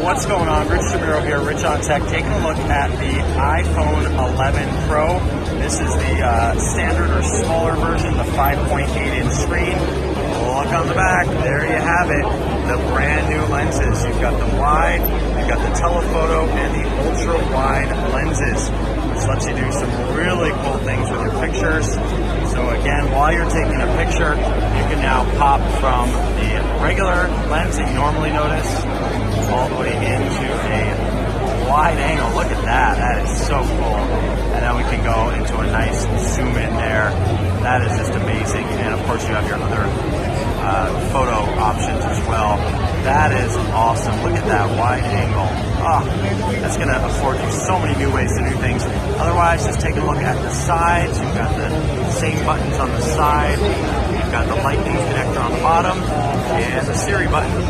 What's going on? Rich Shamiro here, Rich on Tech, taking a look at the iPhone 11 Pro. This is the standard or smaller version, the 5.8-inch screen. Look on the back, there you have it, the brand new lenses. You've got the wide, you've got the telephoto, and the ultra-wide lenses, which lets you do some really cool things with your pictures. So again, while you're taking a picture, you can now pop from the regular lens that you normally notice all the way into a wide angle. Look at that, that is so cool. And then we can go into a nice zoom in there. That is just amazing. And of course you have your other photo options as well. That is awesome. Look at that wide angle. Oh, that's going to afford you so many new ways to do things. Otherwise, just take a look at the sides. You've got the same buttons on the side. You've got the lightning connector on the bottom and the Siri button.